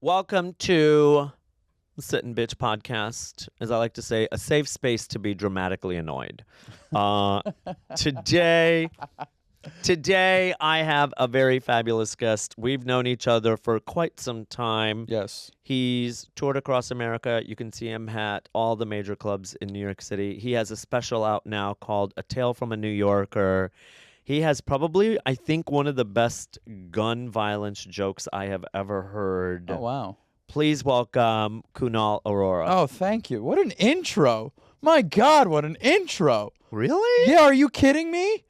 Welcome to the Sit and Bitch podcast, as I like to say, a safe space to be dramatically annoyed. Today, I have a very fabulous guest. We've known each other for quite some time. Yes. He's toured across America. You can see him at all the major clubs in New York City. He has a special out now called A Tale from a New Yorker. He has probably, I think, one of the best gun violence jokes I have ever heard. Oh, wow. Please welcome Kunal Aurora. Oh, thank you. What an intro. My God, what an intro. Really? Yeah, are you kidding me?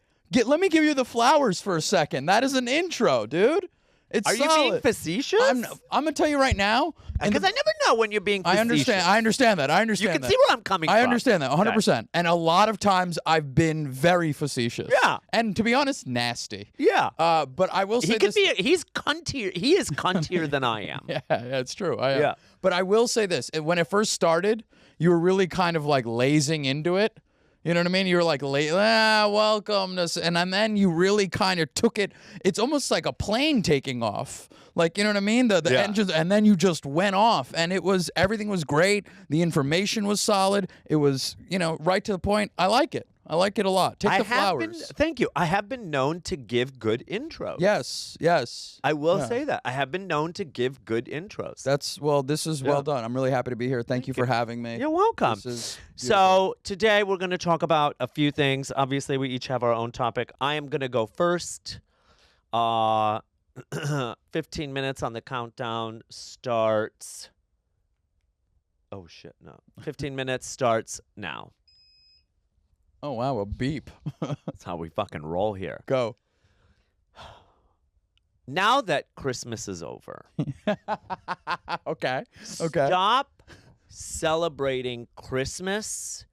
Let me give you the flowers for a second. That is an intro, dude. It's Are solid. you being facetious? I'm going to tell you right now. Because I never know when you're being facetious. I understand that. You can see where I'm coming from. I understand that 100%. Okay. And a lot of times I've been very facetious. Yeah. And to be honest, nasty. Yeah. But I will say he's cuntier. He is cuntier than I am. Yeah, it's true. I am. Yeah. But I will say this. When it first started, you were really kind of like lazing into it. You know what I mean? You were like, welcome. And then you really kind of took it. It's almost like a plane taking off. Like, you know what I mean? The engines, and then you just went off. And everything was great. The information was solid. It was, right to the point. I like it. I like it a lot. Take the flowers. Thank you. I have been known to give good intros. Yes. I will say that. I have been known to give good intros. This is well done. I'm really happy to be here. Thank you for having me. You're welcome. So today we're going to talk about a few things. Obviously, we each have our own topic. I am going to go first. 15 minutes on the countdown starts. Oh, shit, no. 15 minutes starts now. Oh, wow, a beep. That's how we fucking roll here. Go. Now that Christmas is over. Okay. Stop celebrating Christmas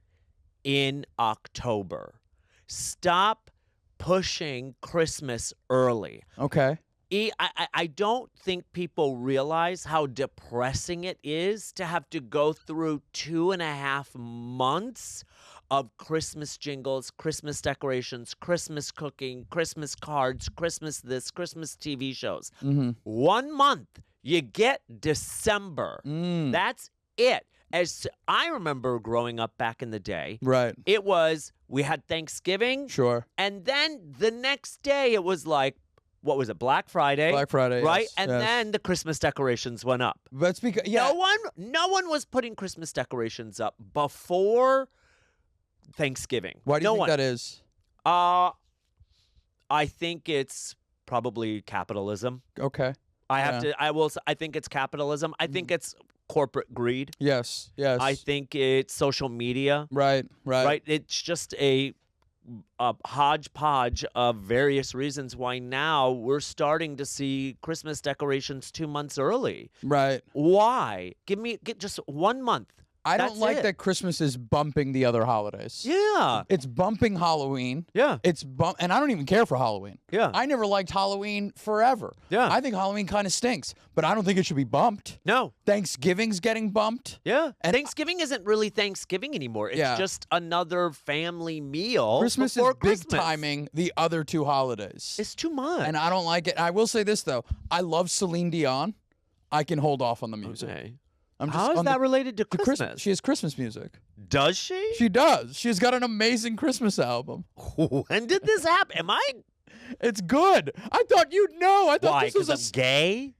in October. Stop pushing Christmas early. Okay. I don't think people realize how depressing it is to have to go through 2.5 months of Christmas jingles, Christmas decorations, Christmas cooking, Christmas cards, Christmas this, Christmas TV shows. Mm-hmm. 1 month, you get December. That's it. As I remember growing up back in the day, right? It was, we had Thanksgiving. Sure. And then the next day it was like, what was it, Black Friday? Black Friday, right? Yes, and then the Christmas decorations went up. That's because no one was putting Christmas decorations up before Thanksgiving. Why do you think that is? I think it's probably capitalism. Okay. I think it's capitalism. I think it's corporate greed. Yes. I think it's social media. Right. It's just a hodgepodge of various reasons why now we're starting to see Christmas decorations 2 months early. Right. Why? Get just 1 month. I don't like that Christmas is bumping the other holidays. Yeah. It's bumping Halloween. Yeah. And I don't even care for Halloween. Yeah. I never liked Halloween forever. Yeah. I think Halloween kind of stinks, but I don't think it should be bumped. No. Thanksgiving's getting bumped. Yeah. And Thanksgiving isn't really Thanksgiving anymore. It's just another family meal. Christmas before is Christmas. big timing the other two holidays. It's too much. And I don't like it. I will say this, though. I love Celine Dion. I can hold off on the music. Okay. I'm just How is that related to Christmas? She has Christmas music. Does she? She does. She's got an amazing Christmas album. When did this happen? It's good. I thought you'd know. I thought Why? this was I'm gay?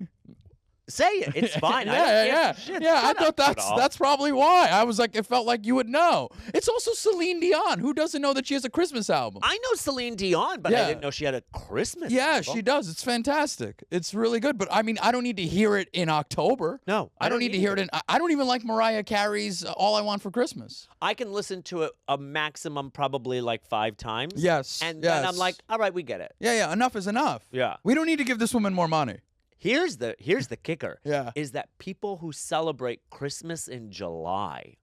Say it. It's fine. Yeah. I thought that's probably why. I was like, it felt like you would know. It's also Celine Dion. Who doesn't know that she has a Christmas album? I know Celine Dion, but I didn't know she had a Christmas album. She does. It's fantastic. It's really good. But I mean, I don't need to hear it in October. No, I don't need to hear it in. I don't even like Mariah Carey's "All I Want for Christmas." I can listen to it a maximum probably like 5 times. Yes. And then I'm like, all right, we get it. Yeah. Enough is enough. Yeah. We don't need to give this woman more money. Here's the kicker. Yeah. Is that people who celebrate Christmas in July.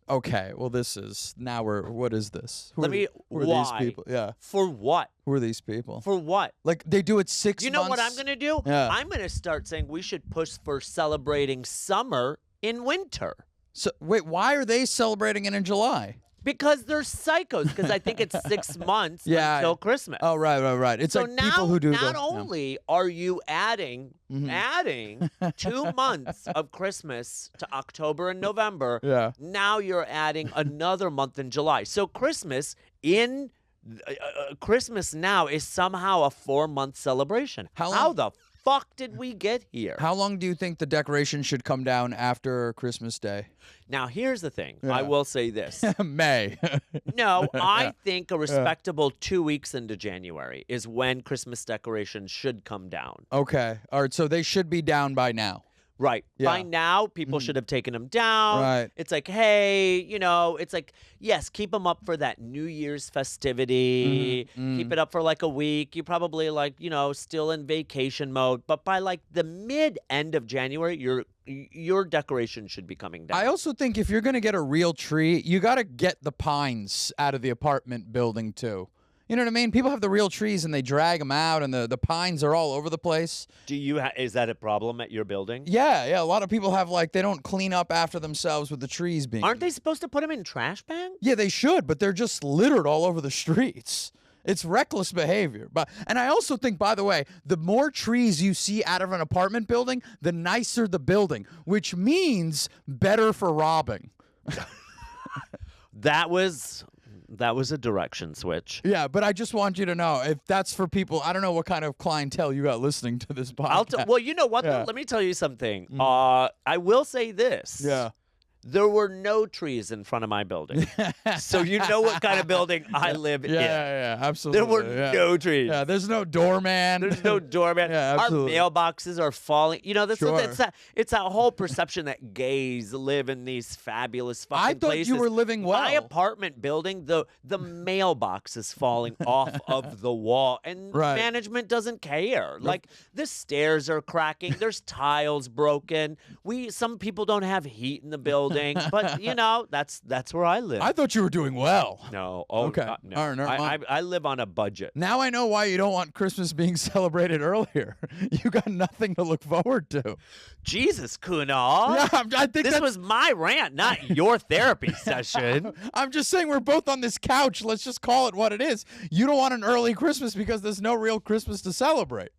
Okay, well what is this? Who are why? these people? Yeah. For what? Who are these people? For what? Like they do it 6 months. You know what I'm going to do? Yeah. I'm going to start saying we should push for celebrating summer in winter. So wait, why are they celebrating it in July? Because they're psychos. Because I think it's 6 months Yeah. until Christmas. Oh, right. It's So like now, people who do not the, only are you adding 2 months of Christmas to October and November, Yeah. now you're adding another month in July. So Christmas in Christmas now is somehow a 4-month celebration. How How long- the fuck did we get here? How long do you think the decorations should come down after Christmas Day? Now, here's the thing. Yeah. I will say this. May. No, I think a respectable 2 weeks into January is when Christmas decorations should come down. Okay. All right. So they should be down by now. Right. Yeah. By now, people should have taken them down. Right. It's like, hey, it's like, yes, keep them up for that New Year's festivity. Keep it up for like a week. You're probably like, still in vacation mode. But by like the mid-end of January, your decoration should be coming down. I also think if you're going to get a real tree, you got to get the pines out of the apartment building too. You know what I mean? People have the real trees and they drag them out, and the pines are all over the place. Is that a problem at your building? Yeah. A lot of people have they don't clean up after themselves with the trees being. Aren't they supposed to put them in trash bags? Yeah, they should, but they're just littered all over the streets. It's reckless behavior. And I also think, by the way, the more trees you see out of an apartment building, the nicer the building, which means better for robbing. That was a direction switch. Yeah, but I just want you to know, if that's for people, I don't know what kind of clientele you got listening to this podcast. Well, you know what? Yeah. Though? Let me tell you something. I will say this. Yeah. There were no trees in front of my building. So you know what kind of building I live in. Yeah, absolutely. There were no trees. Yeah, there's no doorman. There's no doorman. Yeah, absolutely. Our mailboxes are falling. Sure. It's that whole perception that gays live in these fabulous fucking I thought places. you were living well. My apartment building, the mailbox is falling off of the wall, and Right. management doesn't care. Like the stairs are cracking. There's tiles broken. Some people don't have heat in the building, but that's where I live. I thought you were doing well. No. Okay. No. All right, never mind. I live on a budget. Now I know why you don't want Christmas being celebrated earlier. You got nothing to look forward to. Jesus, Kunal. Yeah, I think This was my rant, not your therapy session. I'm just saying we're both on this couch. Let's just call it what it is. You don't want an early Christmas because there's no real Christmas to celebrate.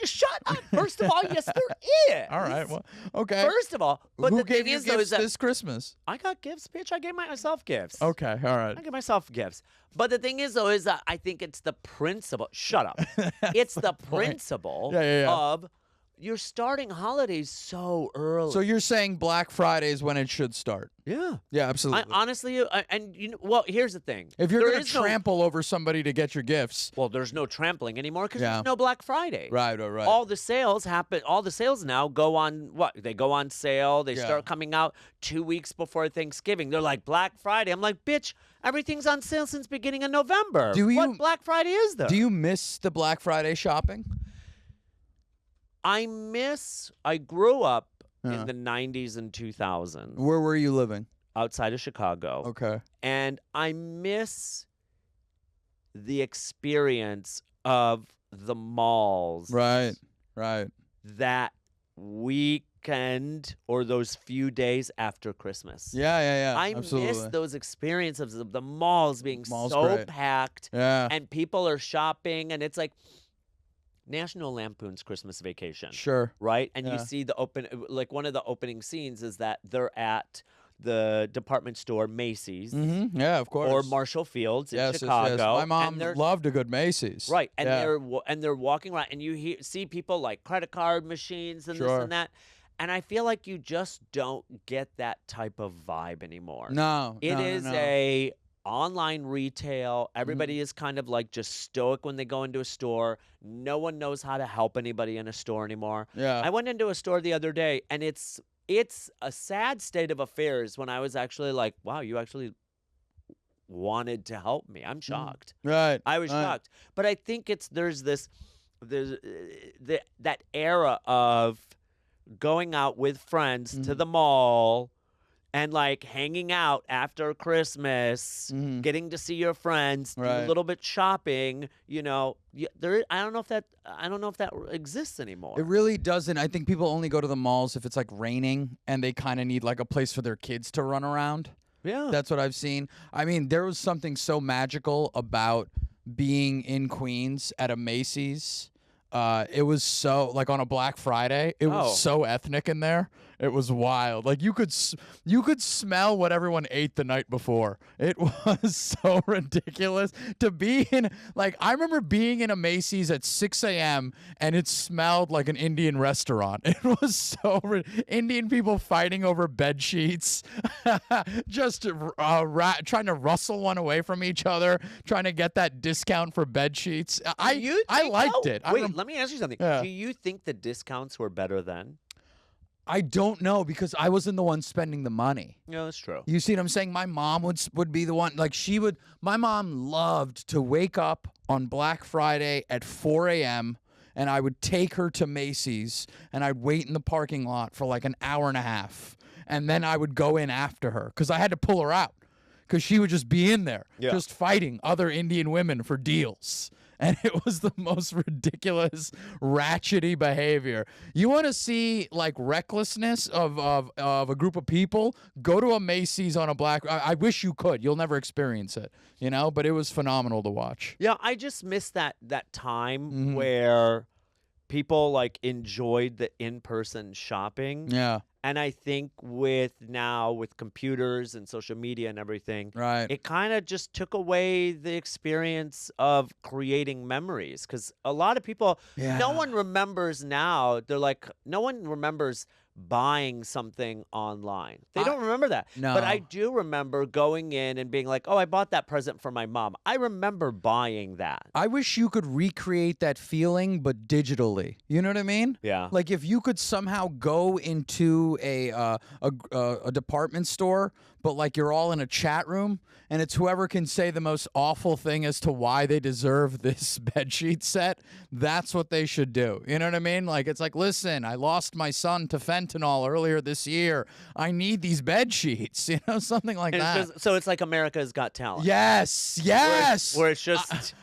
Shut up. First of all, yes, there is. All right. Well, okay. First of all, but Who the gave thing you is, though, gifts is that this Christmas? I got gifts, bitch. I gave myself gifts. Okay. All right. I give myself gifts. But the thing is, though, is that I think it's the principle. Shut up. It's the principle Yeah. of you're starting holidays so early. So you're saying Black Friday is when it should start? yeah. Yeah, absolutely. Honestly, well, here's the thing. If you're There going to is no- trample over somebody to get your gifts. well, there's no trampling anymore because Yeah. there's no Black Friday. Right. All the sales happen. All the sales now go on what? They go on sale. They Yeah. start coming out 2 weeks before Thanksgiving. They're like Black Friday. I'm like, bitch, everything's on sale since beginning of November. What Black Friday is there? Do you miss the Black Friday shopping? I grew up Yeah. in the 90s and 2000s Where were you living? outside of Chicago. Okay. And I miss the experience of the malls. Right. That weekend or those few days after Christmas. Yeah. I absolutely. miss those experiences of the malls being Mall's so great. packed Yeah. and people are shopping, and it's like National Lampoon's Christmas Vacation. Sure. Right? And Yeah. you see one of the opening scenes is that they're at the department store Macy's Mm-hmm. Yeah, of course. or Marshall Fields in yes, Chicago. Yes. My and mom they're- loved a good Macy's. Right, and Yeah. they're walking around, and you see people like credit card machines and this Sure. and that, and I feel like you just don't get that type of vibe anymore. No. It no, is no, no. a online retail. Everybody is kind of like just stoic when they go into a store. No one knows how to help anybody in a store anymore. Yeah. I went into a store the other day, and it's a sad state of affairs when I was actually like, wow, you actually wanted to help me. I'm shocked. Right. I was right. shocked. But I think there's that era of going out with friends to Mm-hmm. the mall and like hanging out after Christmas, Mhm. getting to see your friends, do Right. a little bit shopping, I don't know if that exists anymore. It really doesn't. I think people only go to the malls if it's like raining and they kind of need like a place for their kids to run around. Yeah. That's what I've seen. I mean, there was something so magical about being in Queens at a Macy's. It was so, like, on a Black Friday, it was so ethnic in there. It was wild. Like, you could smell what everyone ate the night before. It was so ridiculous to be in. Like, I remember being in a Macy's at 6 a.m. and it smelled like an Indian restaurant. It was so Indian people fighting over bed sheets, just trying to rustle one away from each other, trying to get that discount for bed sheets. I liked it. Wait, let me ask you something. Yeah. Do you think the discounts were better then? I don't know, because I wasn't the one spending the money. Yeah, that's true. You see what I'm saying? My mom would be the one. Like, my mom loved to wake up on Black Friday at 4 a.m. and I would take her to Macy's and I'd wait in the parking lot for like an hour and a half. And then I would go in after her because I had to pull her out because she would just be in there just fighting other Indian women for deals. And it was the most ridiculous, ratchety behavior. You want to see, like, recklessness of a group of people? Go to a Macy's on a Black. I wish you could. You'll never experience it, you know. But it was phenomenal to watch. Yeah, I just miss that time where people, like, enjoyed the in-person shopping. Yeah. And I think with computers and social media and everything, Right. it kind of just took away the experience of creating memories. Because a lot of people, no one remembers now. They're like, no one remembers buying something online. They don't remember that. No. But I do remember going in and being like, oh, I bought that present for my mom. I remember buying that. I wish you could recreate that feeling, but digitally. You know what I mean? Yeah. Like, if you could somehow go into a department store, but like you're all in a chat room, and it's whoever can say the most awful thing as to why they deserve this bedsheet set. That's what they should do. You know what I mean? Like, it's like, listen, I lost my son to fentanyl earlier this year. I need these bed sheets. You know, something like that. So it's like America's Got Talent. Yes. Where it's just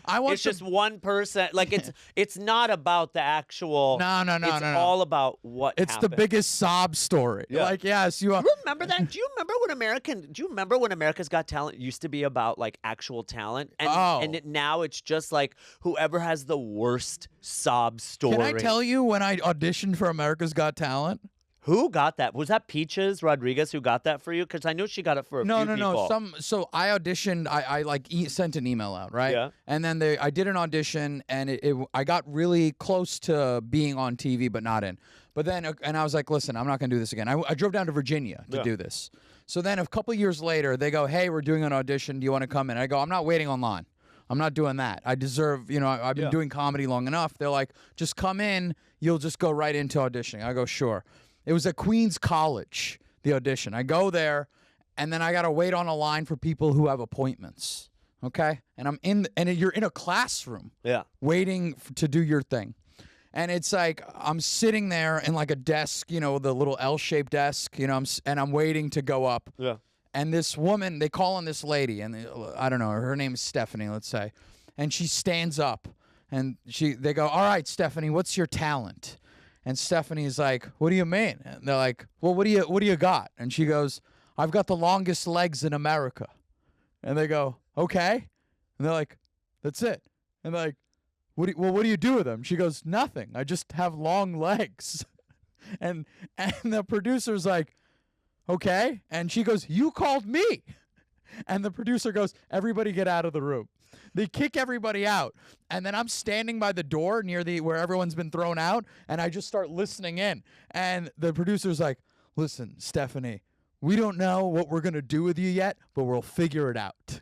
just one person. Like, it's not about the actual. No. It's all about what. It's happened. the biggest sob story. Yeah. Like, yes, you are. Remember that? Do you remember when America's Got Talent used to be about, like, actual talent? And now it's just like whoever has the worst sob story. Can I tell you when I auditioned for America's Got Talent? Who got that? Was that Peaches Rodriguez who got that for you? Because I knew she got it for a few people. No. So I auditioned. I sent an email out, right? Yeah. And then I did an audition, and I got really close to being on TV, but not in. But then, and I was like, listen, I'm not going to do this again. I drove down to Virginia to do this. So then a couple years later, they go, hey, we're doing an audition. Do you want to come in? I go, I'm not waiting online. I'm not doing that. I deserve, I've been doing comedy long enough. They're like, just come in. You'll just go right into auditioning. I go, sure. It was at Queens College, the audition. I go there, and then I got to wait on a line for people who have appointments, okay? And you're in a classroom waiting to do your thing. And it's like I'm sitting there in, like, a desk, the little L-shaped desk, and I'm waiting to go up. Yeah. And this woman, they call on this lady, and I don't know, her name is Stephanie, let's say. And she stands up, and they go, all right, Stephanie, what's your talent? And Stephanie's like, what do you mean? And they're like, well, what do you got? And she goes, I've got the longest legs in America. And they go, okay. And they're like, that's it. And they're like, what do you do with them? She goes, nothing. I just have long legs. and the producer's like, okay. And she goes, you called me. And the producer goes, everybody get out of the room. They kick everybody out. And then I'm standing by the door near where everyone's been thrown out, and I just start listening in. And the producer's like, listen, Stephanie, we don't know what we're going to do with you yet, but we'll figure it out.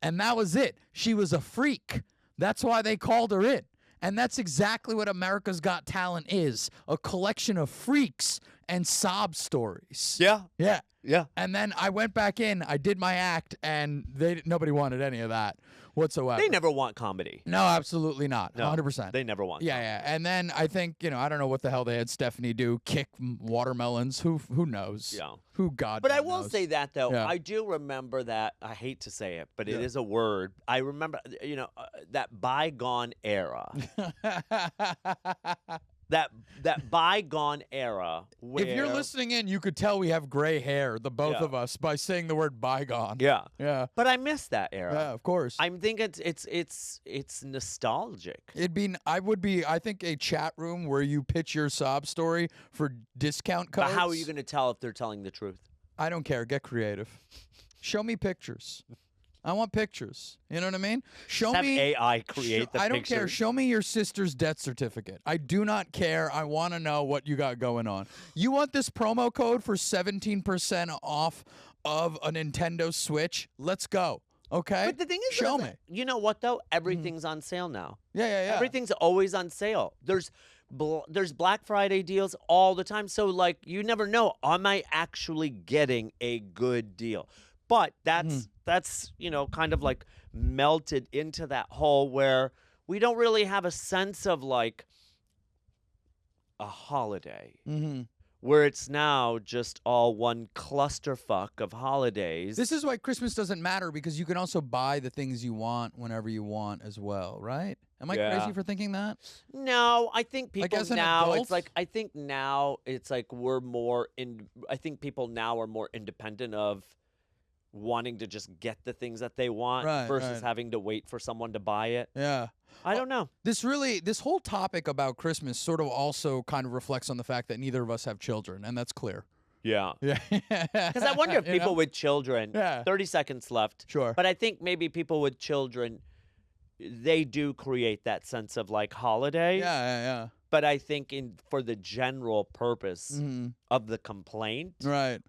And that was it. She was a freak. That's why they called her in. And that's exactly what America's Got Talent is, a collection of freaks and sob stories. Yeah. Yeah. Yeah. And then I went back in, I did my act, and nobody wanted any of that whatsoever. They never want comedy. No, absolutely not. No, 100%. They never want Yeah, comedy. yeah. And then I think, I don't know what the hell they had Stephanie do, kick watermelons. Who knows? Yeah. Who God But I knows. will say that, though. Yeah. I do remember that. I hate to say it, but it is a word. I remember, that bygone era. that bygone era where If you're listening in, you could tell we have gray hair, the both Yeah. of us, by saying the word bygone. Yeah. Yeah. But I miss that era. Yeah, of course. I think it's nostalgic. I think a chat room where you pitch your sob story for discount codes. But how are you going to tell if they're telling the truth? I don't care. Get creative. Show me pictures. I want pictures. You know what I mean? Show Have me AI create the I don't care. pictures. Show me your sister's death certificate. I do not care. I want to know what you got going on. You want this promo code for 17% off of a Nintendo Switch? Let's go. Okay? But the thing is, show me. You know what though? Everything's on sale now. Yeah. Everything's always on sale. There's Black Friday deals all the time. So like you never know, am I actually getting a good deal? But that's kind of like melted into that hole where we don't really have a sense of like a holiday. Mm-hmm. Where it's now just all one clusterfuck of holidays. This is why Christmas doesn't matter, because you can also buy the things you want whenever you want as well, right? Am I crazy for thinking that? No, I think people as an now adult? it's like I think now it's like we're more in. I think people now are more independent of wanting to just get the things that they want versus having to wait for someone to buy it. Yeah. I don't know. This whole topic about Christmas sort of also kind of reflects on the fact that neither of us have children, and that's clear. Yeah. Yeah. Because I wonder if You people know? with children, 30 seconds left. Sure. But I think maybe people with children, they do create that sense of like holiday. Yeah. But I think for the general purpose Mm-hmm. of the complaint, Right.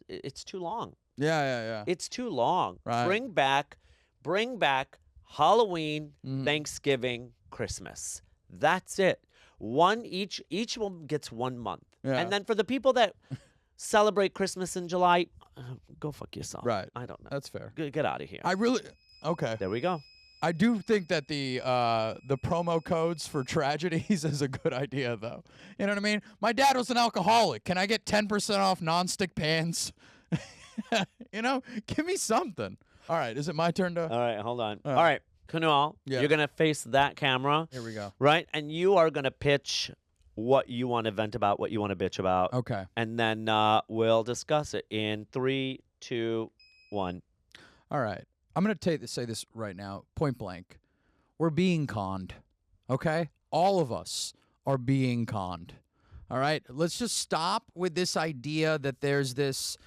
it's too long. Yeah. It's too long. Right. Bring back Halloween, Mhm. Thanksgiving, Christmas. That's it. Each one gets 1 month. Yeah. And then for the people that celebrate Christmas in July, go fuck yourself. Right. I don't know. That's fair. Get out of here. Okay. There we go. I do think that the promo codes for tragedies is a good idea, though. You know what I mean? My dad was an alcoholic. Can I get 10% off nonstick pans? You know, give me something. All right, is it my turn to? All right, hold on. All All right, Kunal, Yeah. you're going to face that camera, Here we go. right? And you are going to pitch what you want to vent about, what you want to bitch about. Okay. And then we'll discuss it in 3, 2, 1. All right. I'm going to say this right now, point blank. We're being conned, okay? All of us are being conned, all right? Let's just stop with this idea that there's this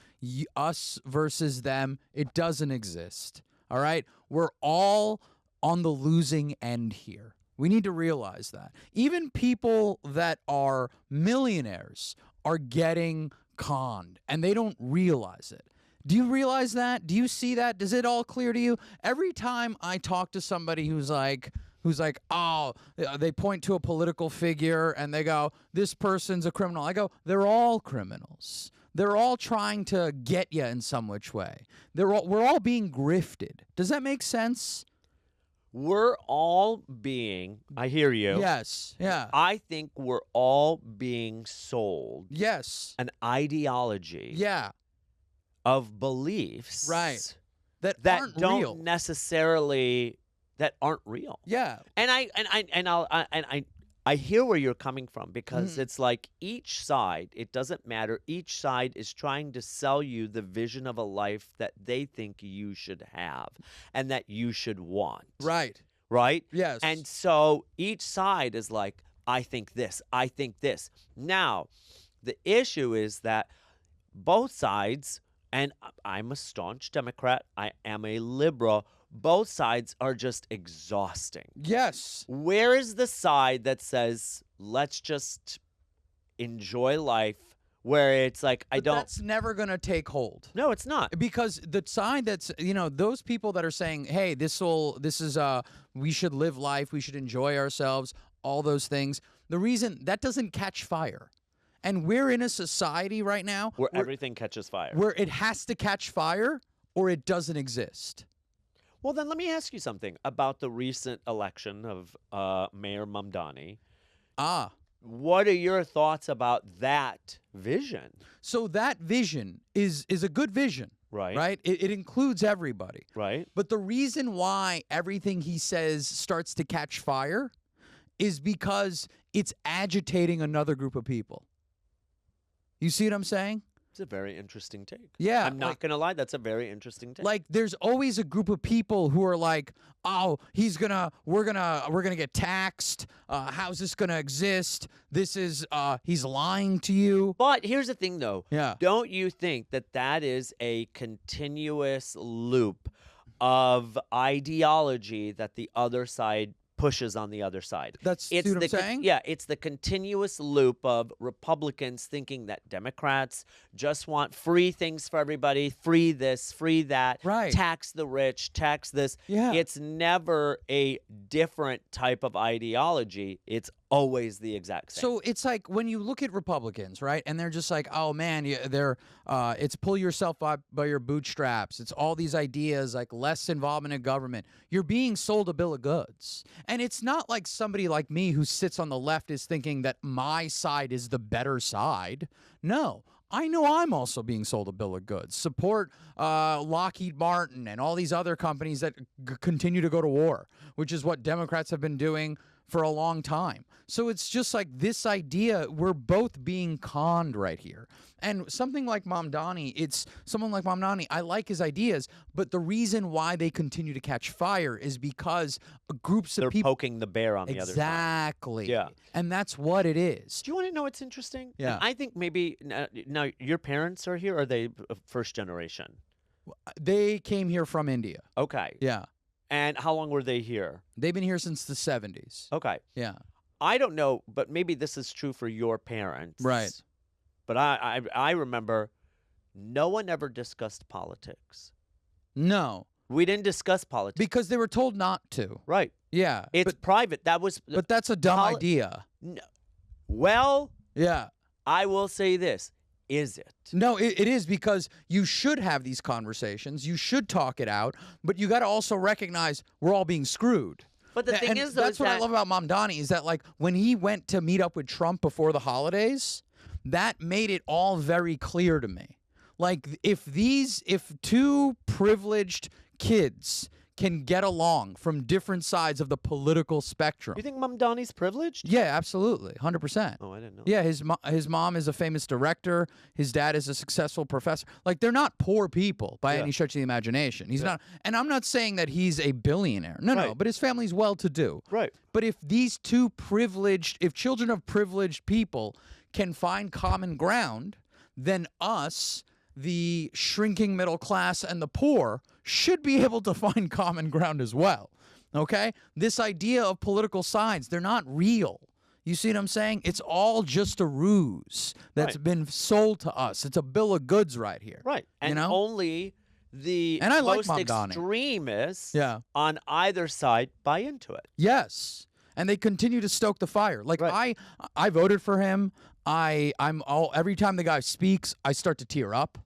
us versus them. It doesn't exist, all right? We're all on the losing end here. We need to realize that. Even people that are millionaires are getting conned, and they don't realize it. Do you realize that? Do you see that? Does it all clear to you? Every time I talk to somebody who's like, oh, they point to a political figure and they go, this person's a criminal. I go, they're all criminals. They're all trying to get you in some which way. We're all being grifted. Does that make sense? We're all being, I hear you. Yes. Yeah. I think we're all being sold Yes. an ideology Yeah. of beliefs Right. That aren't don't real. necessarily that aren't real. Yeah. And I hear where you're coming from because Mm-hmm. it's like each side, it doesn't matter. Each side is trying to sell you the vision of a life that they think you should have and that you should want. Right. Right? Yes. And so each side is like, I think this, I think this. Now, the issue is that both sides, and I'm a staunch Democrat, I am a liberal, both sides are just exhausting. Yes. Where is the side that says, let's just enjoy life, where it's like, But that's never going to take hold. No, it's not. Because the side that's, those people that are saying, hey, we should live life, we should enjoy ourselves, all those things, the reason that doesn't catch fire. And we're in a society right now Where everything catches fire. where it has to catch fire or it doesn't exist. Well, then let me ask you something about the recent election of Mayor Mamdani. Ah. What are your thoughts about that vision? So that vision is a good vision. Right. Right? It includes everybody. Right. But the reason why everything he says starts to catch fire is because it's agitating another group of people. You see what I'm saying? It's a very interesting take. Yeah, I'm not going to lie. That's a very interesting take. Like, there's always a group of people who are like, oh, we're gonna get taxed. How's this gonna exist? This is, he's lying to you. But here's the thing, though. Yeah. Don't you think that is a continuous loop of ideology that the other side pushes on the other side? That's what I'm saying? Yeah, it's the continuous loop of Republicans thinking that Democrats just want free things for everybody, free this, free that, Right. tax the rich, tax this. Yeah. It's never a different type of ideology. It's always the exact same. So it's like when you look at Republicans, right, and they're just like, oh man, it's pull yourself up by your bootstraps. It's all these ideas like less involvement in government. You're being sold a bill of goods. And it's not like somebody like me who sits on the left is thinking that my side is the better side. No. I know I'm also being sold a bill of goods. Support Lockheed Martin and all these other companies that continue to go to war, which is what Democrats have been doing for a long time. So it's just like this idea, we're both being conned right here. And someone like Mamdani, I like his ideas, but the reason why they continue to catch fire is because groups of They're people... poking the bear on the other side. Exactly. Yeah. And that's what it is. Do you want to know what's interesting? Yeah. And I think maybe, now, your parents are here, or are they first generation? They came here from India. Okay. Yeah. And how long were they here? They've been here since the 70s. Okay. Yeah. I don't know, but maybe this is true for your parents. Right. But I remember no one ever discussed politics. No. We didn't discuss politics. Because they were told not to. Right. Yeah. It's private. That was... But that's a dumb idea. No. Well, Yeah. I will say this. Is it? No, it is, because you should have these conversations. You should talk it out. But you got to also recognize we're all being screwed. But the thing is, though, that's what I love about Mamdani is that, like, when he went to meet up with Trump before the holidays, that made it all very clear to me. Like, if two privileged kids can get along from different sides of the political spectrum. You think Mamdani's privileged? Yeah, absolutely. 100%. Oh, I didn't know. Yeah, his mom is a famous director. His dad is a successful professor. Like, they're not poor people by any stretch of the imagination. He's not, and I'm not saying that he's a billionaire. No, but his family's well-to-do. Right. But if if children of privileged people can find common ground, then us, the shrinking middle class and the poor, should be able to find common ground as well. Okay? This idea of political sides, they're not real. You see what I'm saying? It's all just a ruse that's been sold to us. It's a bill of goods right here. Right. And only the most extremists on either side buy into it. Yes. And they continue to stoke the fire. Like, I voted for him. Every time the guy speaks, I start to tear up.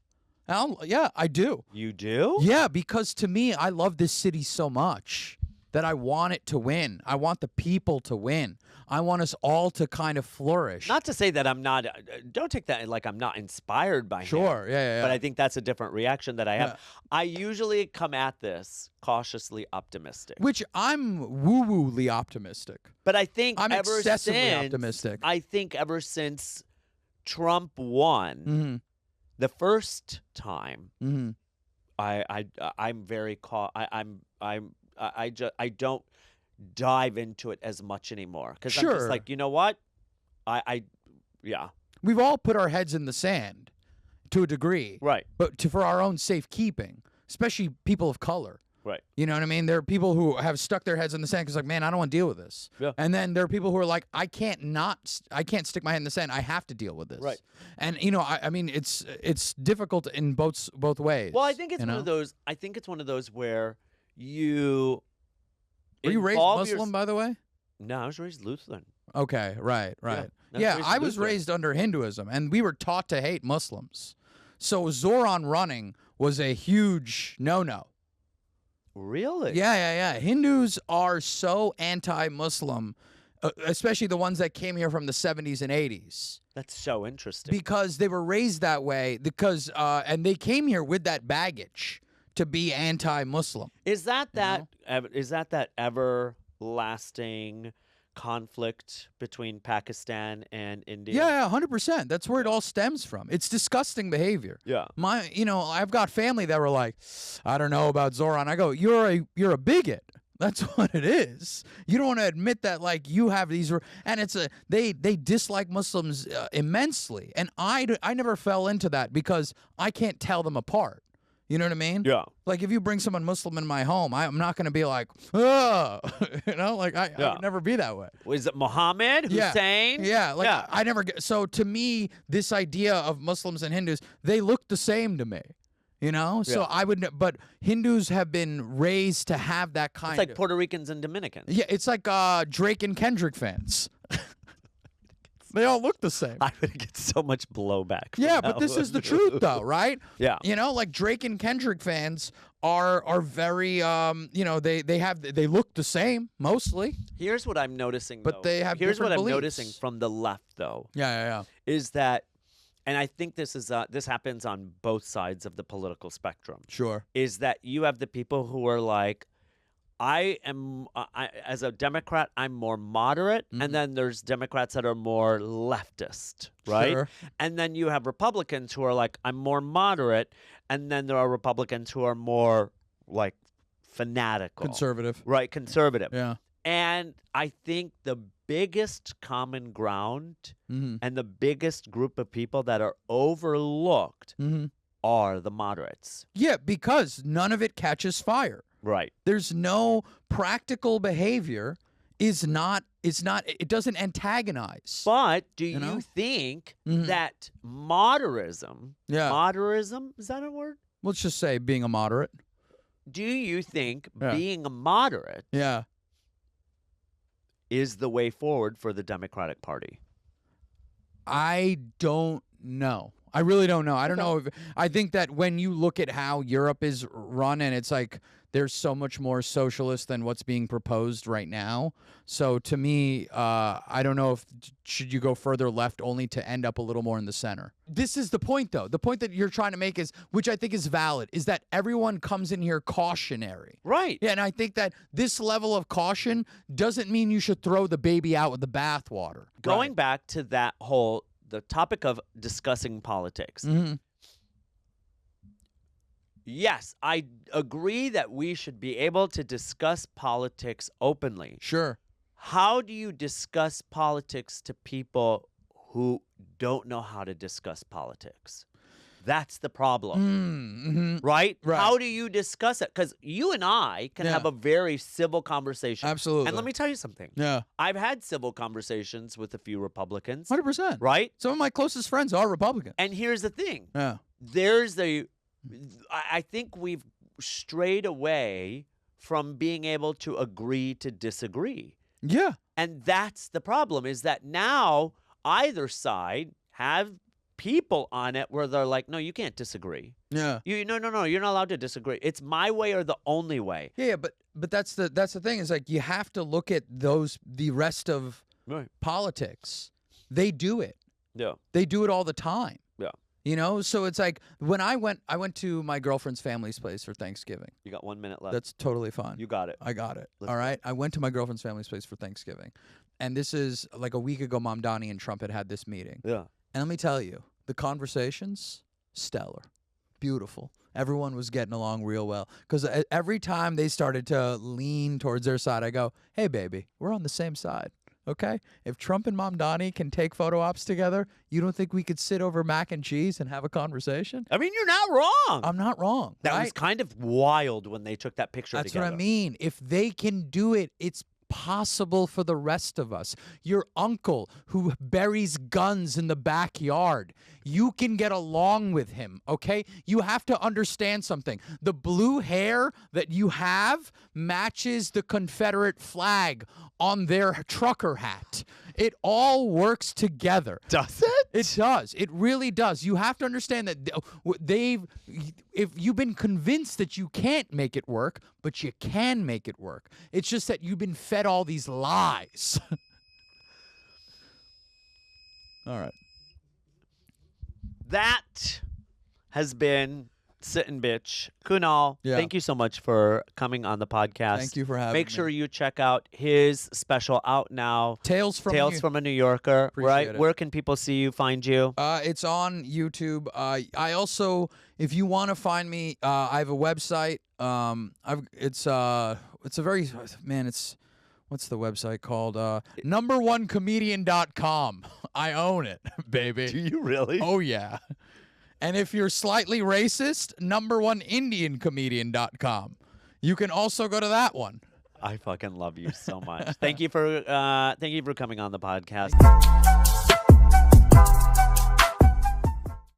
Yeah, I do. You do? Yeah, because to me, I love this city so much that I want it to win. I want the people to win. I want us all to kind of flourish. Not to say that I'm not, don't take that like I'm not inspired by him. Sure, yeah. But I think that's a different reaction that I have. Yeah. I usually come at this cautiously optimistic. Which I'm woo-wooly optimistic. But I think I'm excessively optimistic. I think ever since Trump won the first time, I'm very I don't dive into it as much anymore because I'm just like, you know what, yeah. We've all put our heads in the sand to a degree, right? But for our own safekeeping, especially people of color. Right. You know what I mean? There are people who have stuck their heads in the sand because, like, man, I don't want to deal with this. Yeah. And then there are people who are like, I can't stick my head in the sand. I have to deal with this. Right. And you know, I mean, it's difficult in both ways. Well, I think it's one of those. I think it's one of those where you. Were you raised Muslim, by the way? No, I was raised Lutheran. Okay. Right. Yeah, I was raised under Hinduism, and we were taught to hate Muslims. So Zoran running was a huge no-no. Really? Yeah. Hindus are so anti-Muslim, especially the ones that came here from the 70s and 80s. That's so interesting. Because they were raised that way, and they came here with that baggage to be anti-Muslim. Is that everlasting conflict between Pakistan and India? Yeah, 100%. That's where it all stems from. It's disgusting behavior. Yeah. I've got family that were like, I don't know about Zoran. I go, you're a bigot. That's what it is. You don't want to admit that, like, you have these, and they dislike Muslims immensely, and I never fell into that because I can't tell them apart. You know what I mean? Yeah. Like, if you bring someone Muslim in my home, I'm not going to be like, oh, like I would never be that way. Was it Muhammad, Hussein? Yeah, like I never get. So to me, this idea of Muslims and Hindus, they look the same to me. So I would, but Hindus have been raised to have that kind of. It's like Puerto Ricans and Dominicans. Yeah, it's like Drake and Kendrick fans. They all look the same. I would get so much blowback. Yeah, but this is the truth, though, right? Yeah. Like Drake and Kendrick fans are very, they look the same mostly. Here's what I'm noticing, but though. they have Here's what different I'm beliefs. noticing from the left, though. Yeah. Is that, and I think this happens on both sides of the political spectrum. Sure. Is that you have the people who are like, as a Democrat, I'm more moderate, and then there's Democrats that are more leftist, right? Sure. And then you have Republicans who are like, I'm more moderate, and then there are Republicans who are more like fanatical, Conservative. right? Conservative. Yeah. And I think the biggest common ground and the biggest group of people that are overlooked are the moderates. Yeah, because none of it catches fire. Right. There's no practical behavior. It doesn't antagonize. But do you think that moderism, is that a word? Let's just say being a moderate. Do you think being a moderate is the way forward for the Democratic Party? I don't know. I really don't know. I don't know. I think that when you look at how Europe is run, and it's like there's so much more socialist than what's being proposed right now. So to me, I don't know if should you go further left only to end up a little more in the center. This is the point, though. The point that you're trying to make is, which I think is valid, is that everyone comes in here cautionary. Right. Yeah, and I think that this level of caution doesn't mean you should throw the baby out with the bathwater. Going back to that the topic of discussing politics. Yes, I agree that we should be able to discuss politics openly. Sure. How do you discuss politics to people who don't know how to discuss politics? That's the problem, right? How do you discuss it? Because you and I can have a very civil conversation. Absolutely. And let me tell you something. Yeah. I've had civil conversations with a few Republicans. 100%. Right? Some of my closest friends are Republican. And here's the thing. Yeah. I think we've strayed away from being able to agree to disagree. Yeah. And that's the problem, is that now either side have people on it where they're like, no, you can't disagree. Yeah. No, you're not allowed to disagree. It's my way or the only way. Yeah, but that's the thing, is like you have to look at the rest of politics. They do it. Yeah. They do it all the time. Yeah. So it's like when I went to my girlfriend's family's place for Thanksgiving. You got 1 minute left. That's totally fine. You got it. I got it. Let's all right. I went to my girlfriend's family's place for Thanksgiving. And this is like a week ago, Mom Donnie and Trump had this meeting. Yeah. And let me tell you, the conversations, stellar, beautiful. Everyone was getting along real well. Because every time they started to lean towards their side, I go, hey, baby, we're on the same side. Okay? If Trump and Mom Donnie can take photo ops together, you don't think we could sit over mac and cheese and have a conversation? I mean, you're not wrong. I'm not wrong. That right? was kind of wild when they took that picture That's together. what I mean. If they can do it, it's possible for the rest of us. Your uncle who buries guns in the backyard, you can get along with him, okay? You have to understand something. The blue hair that you have matches the Confederate flag on their trucker hat. It all works together. Does it? It does. It really does. You have to understand that if you've been convinced that you can't make it work, but you can make it work. It's just that you've been fed all these lies. All right. That has been sitting bitch, Kunal, Yeah. thank you so much for coming on the podcast. Thank you for having Make me. sure you check out his special out now, Tales from a New Yorker. Appreciate Right? it. Where can people see you, find you? It's on YouTube. I also, if you want to find me, I have a website. It's a very what's the website called? Number1comedian.com. I own it, baby. Do you really? Oh yeah. And if you're slightly racist, number1indiancomedian.com. You can also go to that one. I fucking love you so much. Thank you for coming on the podcast.